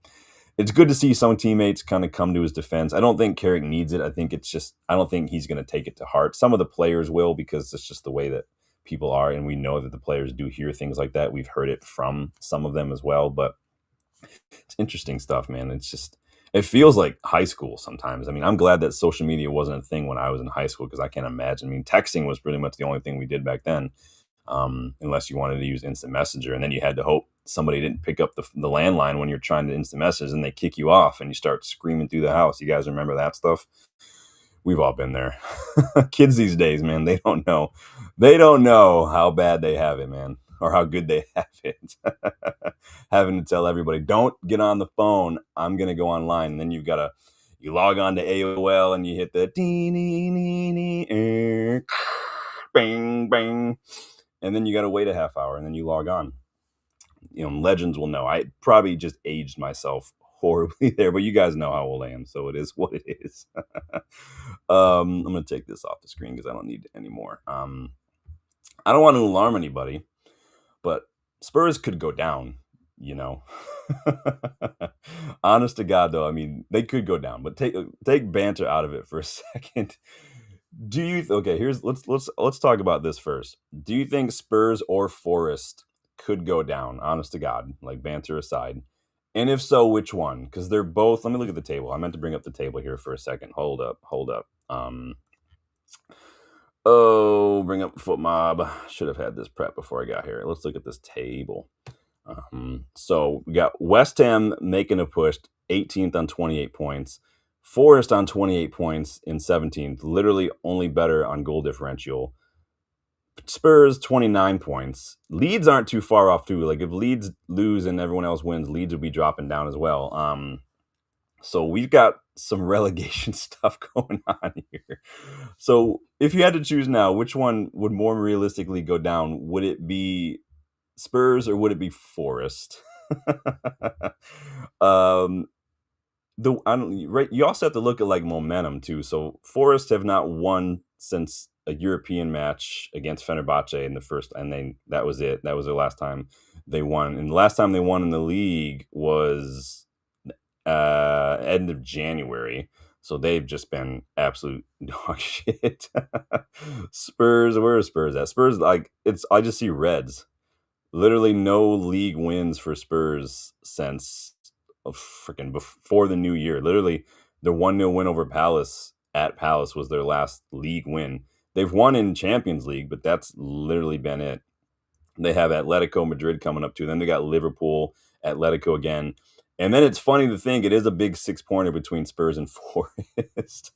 S1: it's good to see some teammates kind of come to his defense. I don't think Carrick needs it. I think it's just I don't think he's going to take it to heart. Some of the players will because it's just the way that people are, and we know that the players do hear things like that. We've heard it from some of them as well, but it's interesting stuff, man. It's just it feels like high school sometimes. I mean, I'm glad that social media wasn't a thing when I was in high school because I can't imagine. I mean, texting was pretty much the only thing we did back then, unless you wanted to use instant messenger, and then you had to hope somebody didn't pick up the landline when you're trying to instant message, and they kick you off, and you start screaming through the house. You guys remember that stuff? We've all been there. Kids these days, man, they don't know. They don't know how bad they have it, man, or how good they have it. Having to tell everybody, don't get on the phone. I'm gonna go online, and then you log on to AOL and you hit the bang bang, and then you gotta wait a half hour, and then you log on. Legends will know. I probably just aged myself horribly there, but you guys know how old I am, so it is what it is. I'm gonna take this off the screen because I don't need it anymore. I don't want to alarm anybody, but Spurs could go down. You know, honest to God, though, I mean they could go down, but take banter out of it for a second. Do you okay? Here's let's talk about this first. Do you think Spurs or Forest could go down? Honest to God, like banter aside, and if so, which one? Because they're both. Let me look at the table. I meant to bring up the table here for a second. Hold up, hold up. Oh, bring up Foot Mob. Should have had this prep before I got here. Let's look at this table. So we got West Ham making a push, 18th on 28 points. Forest on 28 points in 17th, literally only better on goal differential. Spurs 29 points. Leeds aren't too far off too. Like if Leeds lose and everyone else wins, Leeds will be dropping down as well. So we've got some relegation stuff going on here. So if you had to choose now, which one would more realistically go down? Would it be Spurs or would it be Forest? Right. You also have to look at like momentum too. So Forest have not won since a European match against Fenerbahce in the first, and that was it. That was their last time they won, and the last time they won in the league was end of January. So they've just been absolute dog shit. Spurs, where are Spurs at? Spurs, like I just see Reds. Literally no league wins for Spurs since freaking before the new year. Literally, their 1-0 win over Palace at Palace was their last league win. They've won in Champions League, but that's literally been it. They have Atletico Madrid coming up too. Then they got Liverpool, Atletico again. And then it's funny to think it is a big 6-pointer between Spurs and Forest.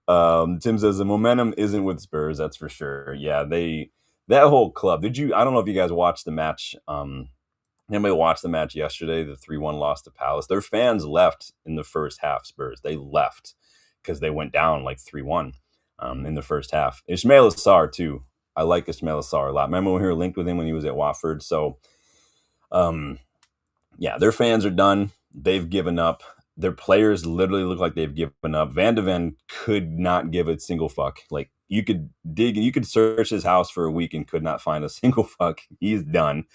S1: Tim says the momentum isn't with Spurs, that's for sure. Yeah, that whole club. I don't know if you guys watched the match. Anybody watched the match yesterday, the 3-1 loss to Palace? Their fans left in the first half, Spurs. They left because they went down like 3-1 in the first half. Ismail Assar, too. I like Ismail Assar a lot. Remember when we were linked with him when he was at Watford? So, yeah, their fans are done. They've given up. Their players literally look like they've given up. Van de Ven could not give a single fuck. Like, you could search his house for a week and could not find a single fuck. He's done.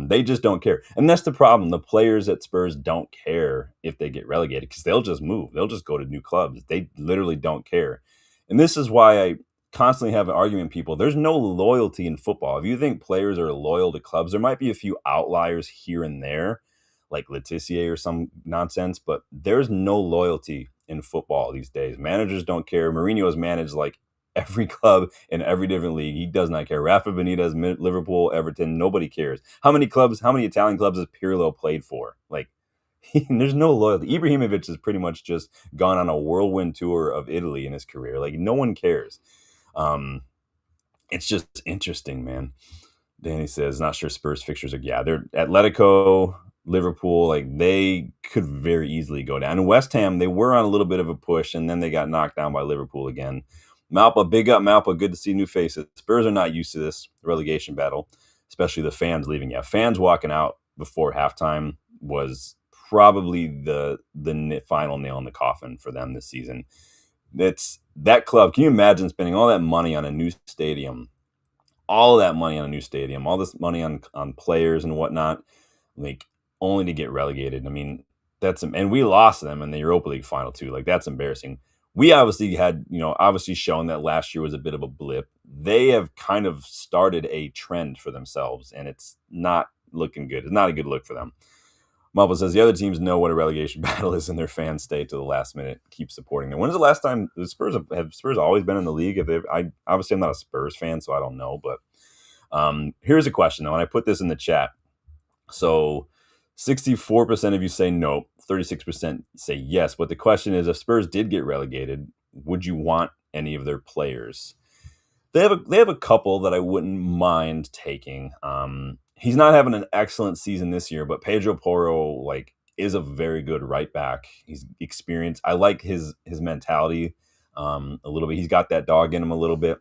S1: They just don't care. And that's the problem. The players at Spurs don't care if they get relegated because they'll just move. They'll just go to new clubs. They literally don't care. And this is why I constantly have an argument with people. There's no loyalty in football. If you think players are loyal to clubs, there might be a few outliers here and there, like Letitia or some nonsense, but there's no loyalty in football these days. Managers don't care. Mourinho has managed like every club in every different league. He does not care. Rafa Benitez, Liverpool, Everton, nobody cares. How many Italian clubs has Pirlo played for? Like, there's no loyalty. Ibrahimovic has pretty much just gone on a whirlwind tour of Italy in his career. Like, no one cares. It's just interesting, man. Danny says, not sure Spurs fixtures are, yeah, they're Atletico, Liverpool, like they could very easily go down. And West Ham, they were on a little bit of a push, and then they got knocked down by Liverpool again. Malpa, big up Malpa. Good to see new faces. Spurs are not used to this relegation battle, especially the fans leaving. Yeah, fans walking out before halftime was probably the final nail in the coffin for them this season. It's that club. Can you imagine spending all that money on a new stadium, all that money on a new stadium, all this money on players and whatnot, like only to get relegated? I mean, and we lost them in the Europa League final too. Like that's embarrassing. We obviously had, obviously shown that last year was a bit of a blip. They have kind of started a trend for themselves, and it's not looking good. It's not a good look for them. Marvel says the other teams know what a relegation battle is, and their fans stay to the last minute, keep supporting them. When's the last time the Spurs have Spurs always been in the league? I obviously I'm not a Spurs fan, so I don't know. But here's a question though, and I put this in the chat. So 64% of you say no, 36% say yes. But the question is, if Spurs did get relegated, would you want any of their players? They have a couple that I wouldn't mind taking. He's not having an excellent season this year, but Pedro Porro is a very good right back. He's experienced. I like his mentality a little bit. He's got that dog in him a little bit.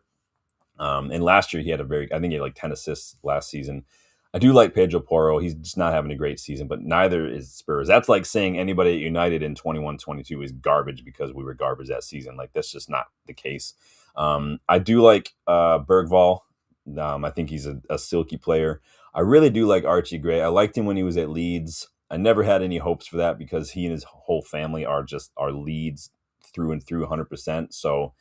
S1: And last year I think he had like 10 assists last season. I do like Pedro Porro. He's just not having a great season, but neither is Spurs. That's like saying anybody at United in 21-22 is garbage because we were garbage that season. Like that's just not the case. I do like Bergvall. I think he's a silky player. I really do like Archie Gray. I liked him when he was at Leeds. I never had any hopes for that because he and his whole family are Leeds through and through 100%. So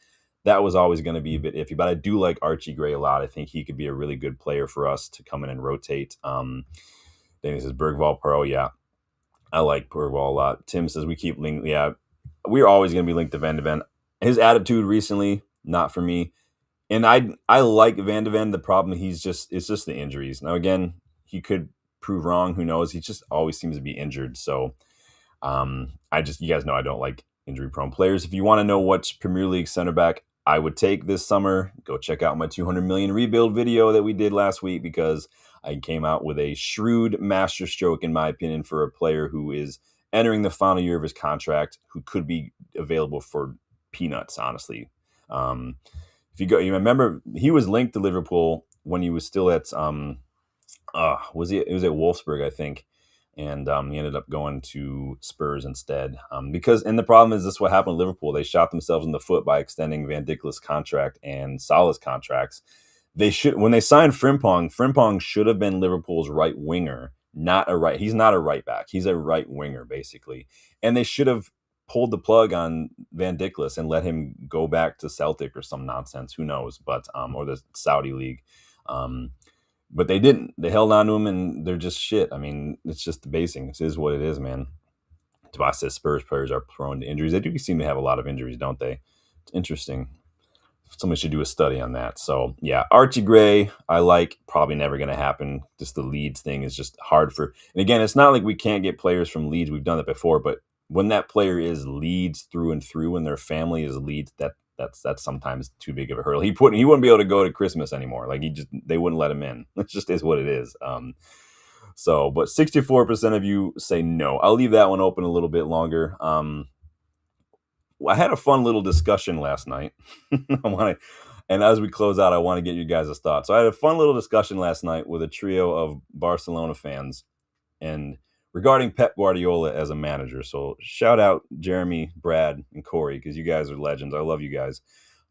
S1: that was always going to be a bit iffy. But I do like Archie Gray a lot. I think he could be a really good player for us to come in and rotate. Then he says Bergvall Pro. Yeah, I like Bergvall a lot. Tim says we keep linked. Yeah, we're always going to be linked to Van de Ven. His attitude recently, not for me. And I like Van de Ven. The problem it's just the injuries. Now again, he could prove wrong. Who knows? He just always seems to be injured. So you guys know I don't like injury prone players. If you want to know which Premier League center back I would take this summer, go check out my 200 million rebuild video that we did last week because I came out with a shrewd masterstroke, in my opinion, for a player who is entering the final year of his contract, who could be available for peanuts, honestly. If you remember, he was linked to Liverpool when he was still at it was at Wolfsburg, I think. And he ended up going to Spurs instead. And the problem is, this is what happened with Liverpool. They shot themselves in the foot by extending Van Dijk's contract and Salah's contracts. When they signed Frimpong should have been Liverpool's right winger, he's not a right back. He's a right winger, basically. And they should have pulled the plug on Van Dijk and let him go back to Celtic or some nonsense. Who knows? But or the Saudi league. But they didn't. They held on to him, and they're just shit. I mean, it's just the basing. It is what it is, man. Tobias says Spurs players are prone to injuries. They do seem to have a lot of injuries, don't they? It's interesting. Somebody should do a study on that. So, yeah, Archie Gray, I like. Probably never going to happen. Just the Leeds thing is just hard for. And again, it's not like we can't get players from Leeds. We've done that before. But when that player is Leeds through and through and their family is Leeds, that's sometimes too big of a hurdle. He wouldn't be able to go to Christmas anymore. They wouldn't let him in. It just is what it is. But 64% of you say no. I'll leave that one open a little bit longer. I had a fun little discussion last night. And as we close out, I want to get you guys' thoughts. So I had a fun little discussion last night with a trio of Barcelona fans and regarding Pep Guardiola as a manager. So shout out Jeremy, Brad, and Corey, because you guys are legends. I love you guys.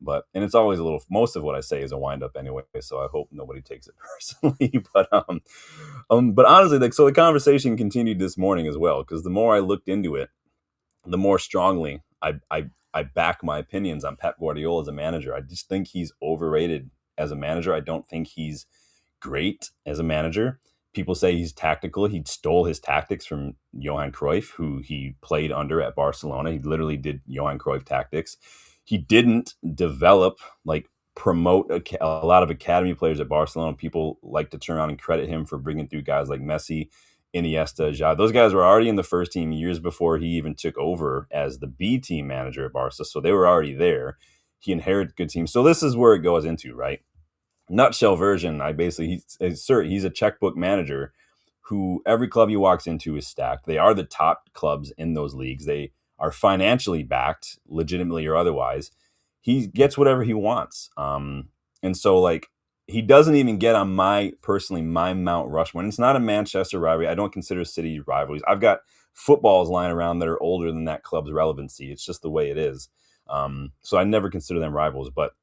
S1: And it's always most of what I say is a wind up anyway, so I hope nobody takes it personally. But honestly, so the conversation continued this morning as well, because the more I looked into it, the more strongly I back my opinions on Pep Guardiola as a manager. I just think he's overrated as a manager. I don't think he's great as a manager. People say he's tactical. He stole his tactics from Johan Cruyff, who he played under at Barcelona. He literally did Johan Cruyff tactics. He didn't promote a lot of academy players at Barcelona. People like to turn around and credit him for bringing through guys like Messi, Iniesta, Xavi. Those guys were already in the first team years before he even took over as the B team manager at Barca. So they were already there. He inherited good teams. So this is where it goes into, right? Nutshell version, he's a checkbook manager who every club he walks into is stacked. They are the top clubs in those leagues. They are financially backed, legitimately or otherwise. He gets whatever he wants. And so like he doesn't even get on my Mount Rushmore. And it's not a Manchester rivalry. I don't consider city rivalries. I've got footballs lying around that are older than that club's relevancy. It's just the way it is. So I never consider them rivals, but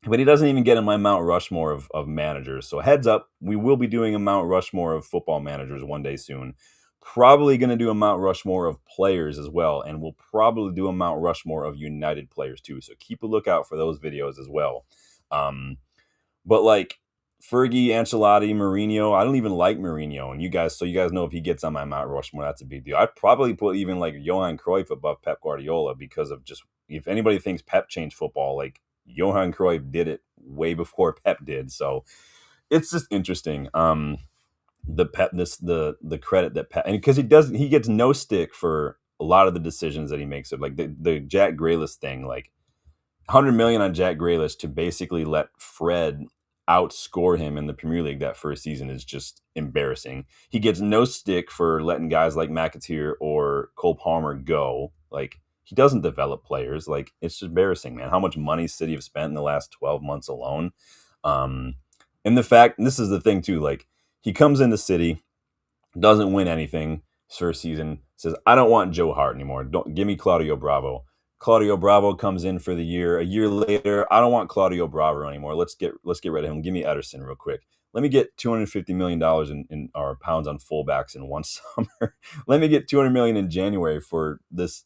S1: he doesn't even get in my Mount Rushmore of managers. So heads up, we will be doing a Mount Rushmore of football managers one day soon. Probably going to do a Mount Rushmore of players as well, and we'll probably do a Mount Rushmore of United players too. So keep a lookout for those videos as well. But like Fergie, Ancelotti, Mourinho, I don't even like Mourinho, and you guys know if he gets on my Mount Rushmore, that's a big deal. I'd probably put even like Johan Cruyff above Pep Guardiola because of just if anybody thinks Pep changed football, like Johan Cruyff did it way before Pep did. So it's just interesting. The credit that Pep, and because he gets no stick for a lot of the decisions that he makes. Like the Jack Grealish thing, like 100 million on Jack Grealish to basically let Fred outscore him in the Premier League that first season is just embarrassing. He gets no stick for letting guys like McAteer or Cole Palmer go. Like he doesn't develop players. Like it's just embarrassing, man. How much money City have spent in the last 12 months alone. And the fact, and this is the thing too, like he comes into City, doesn't win anything his first season, says, I don't want Joe Hart anymore. Don't give me Claudio Bravo. Claudio Bravo comes in for the year. A year later, I don't want Claudio Bravo anymore. Let's get rid of him. Give me Ederson real quick. Let me get $250 million in or pounds on fullbacks in one summer. Let me get $200 million in January for this.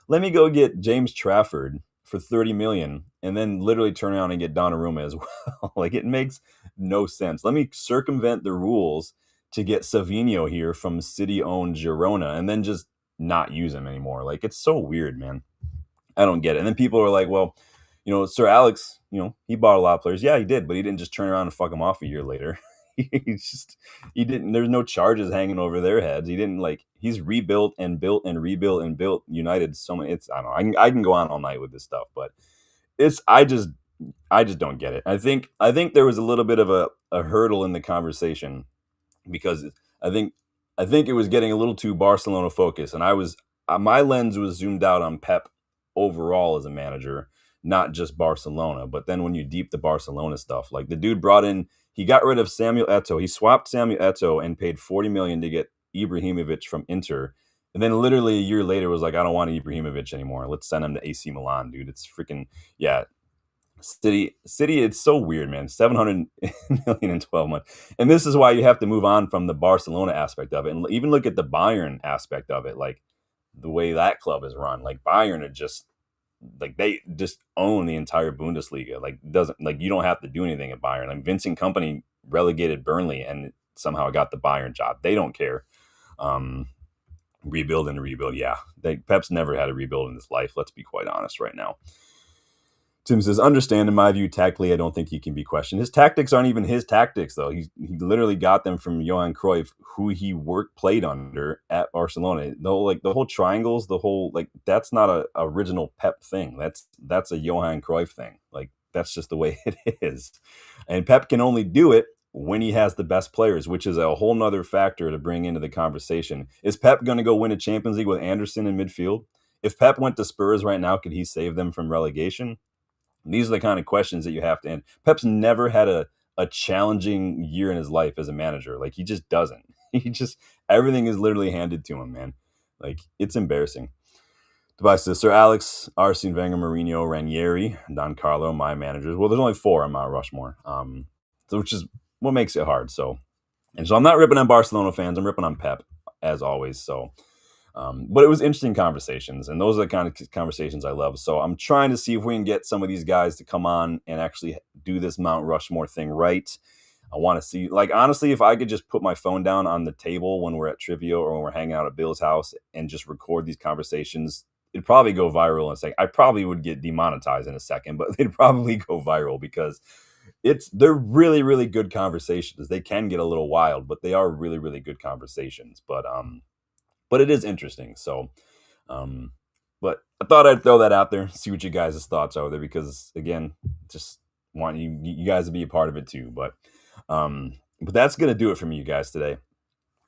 S1: Let me go get James Trafford for $30 million and then literally turn around and get Donnarumma as well. Like it makes no sense. Let me circumvent the rules to get Savinho here from city-owned Girona and then just not use him anymore. Like it's so weird, man. I don't get it. And then people are like, well, Sir Alex, he bought a lot of players. Yeah, he did, but he didn't just turn around and fuck them off a year later. He didn't, there's no charges hanging over their heads. He didn't he's rebuilt and built and rebuilt and built United so many, I don't know. I can go on all night with this stuff, but I just don't get it. I think there was a little bit of a hurdle in the conversation because I think it was getting a little too Barcelona focused. And my lens was zoomed out on Pep overall as a manager, not just Barcelona. But then when you deep the Barcelona stuff, like the dude he got rid of Samuel Eto'o. He swapped Samuel Eto'o and paid 40 million to get Ibrahimovic from Inter. And then literally a year later was like, I don't want Ibrahimovic anymore. Let's send him to AC Milan, dude. It's freaking, yeah. City, it's so weird, man. 700 million in 12 months. And this is why you have to move on from the Barcelona aspect of it. And even look at the Bayern aspect of it. Like the way that club is run, like Bayern are just like, they just own the entire Bundesliga. Like you don't have to do anything at Bayern. Like Vincent Company relegated Burnley and somehow got the Bayern job. They don't care. Rebuild and rebuild. Yeah. Pep's never had a rebuild in his life. Let's be quite honest right now. Tim says, understand, in my view, tactically, I don't think he can be questioned. His tactics aren't even his tactics, though. He literally got them from Johan Cruyff, who he played under at Barcelona. The whole triangles, that's not a original Pep thing. That's a Johan Cruyff thing. Like, that's just the way it is. And Pep can only do it when he has the best players, which is a whole nother factor to bring into the conversation. Is Pep going to go win a Champions League with Anderson in midfield? If Pep went to Spurs right now, could he save them from relegation? These are the kind of questions that you have to end. Pep's never had a challenging year in his life as a manager. Like, he just doesn't. Everything is literally handed to him, man. Like, it's embarrassing. Tobias says, Sir Alex, Arsene Wenger, Mourinho, Ranieri, Don Carlo, my managers. Well, there's only 4 on Mount Rushmore, which is what makes it hard. So I'm not ripping on Barcelona fans. I'm ripping on Pep, as always. So, but it was interesting conversations, and those are the kind of conversations I love. So I'm trying to see if we can get some of these guys to come on and actually do this Mount Rushmore thing right. I want to see, honestly, if I could just put my phone down on the table when we're at trivia or when we're hanging out at Bill's house and just record these conversations, it'd probably go viral in a second. I probably would get demonetized in a second, but they'd probably go viral because they're really, really good conversations. They can get a little wild, but they are really, really good conversations. But it is interesting. So, but I thought I'd throw that out there, see what you guys' thoughts are there, because again, just want you guys to be a part of it too. But that's going to do it for me, you guys, today.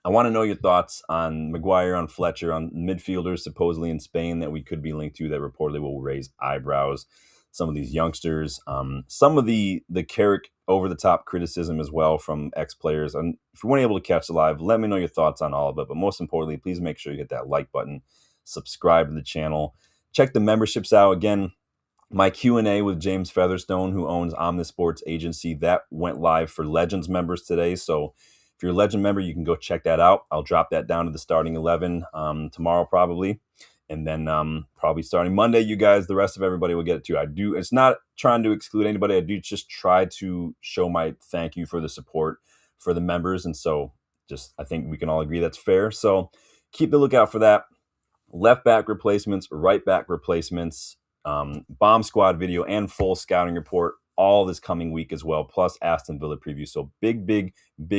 S1: I want to know your thoughts on Maguire, on Fletcher, on midfielders supposedly in Spain that we could be linked to that reportedly will raise eyebrows. Some of these youngsters, some of the Carrick over the top criticism as well from ex players. And if you weren't able to catch the live, let me know your thoughts on all of it. But most importantly, please make sure you hit that like button, subscribe to the channel, check the memberships out. Again, my Q&A with James Featherstone, who owns Omnisports Agency, that went live for Legends members today. So if you're a Legend member, you can go check that out. I'll drop that down to the starting 11 tomorrow probably. And then probably starting Monday, you guys, the rest of everybody will get it too. It's not trying to exclude anybody. I do just try to show my thank you for the support for the members. And so I think we can all agree that's fair. So keep the lookout for that. Left back replacements, right back replacements, bomb squad video, and full scouting report all this coming week as well, plus Aston Villa preview. So big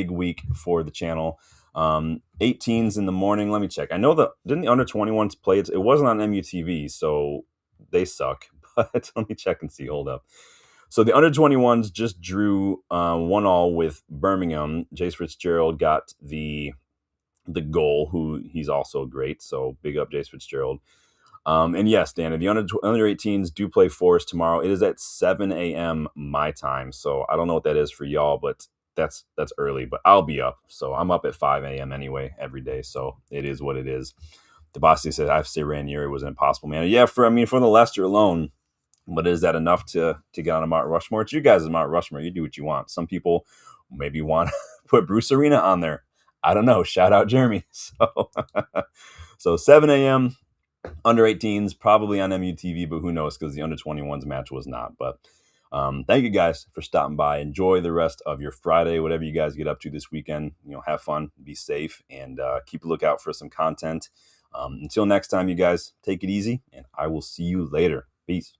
S1: week for the channel. 18s in the morning. Let me check. I know didn't the under 21s play? It wasn't on MUTV, so they suck. But let me check and see. Hold up. So the under 21s just drew 1-1 with Birmingham. Jace Fitzgerald got the goal, who he's also great. So big up Jace Fitzgerald. And yes, Dan, the under 18s do play Forest tomorrow. It is at 7 a.m. my time. So I don't know what that is for y'all, but that's early. But I'll be up. So I'm up at 5 a.m. anyway every day. So it is what it is. Debasi said, I have to say Ranieri was an impossible man. Yeah, for the Leicester alone. But is that enough to get on a Mount Rushmore? It's you guys' Mount Rushmore. You do what you want. Some people maybe want to put Bruce Arena on there. I don't know. Shout out Jeremy. So 7 a.m. under 18s, probably on MUTV, but who knows, because the under 21s match was not. But thank you guys for stopping by. Enjoy the rest of your Friday, whatever you guys get up to this weekend. Have fun, be safe, and keep a lookout for some content. Until next time, you guys, take it easy, and I will see you later. Peace.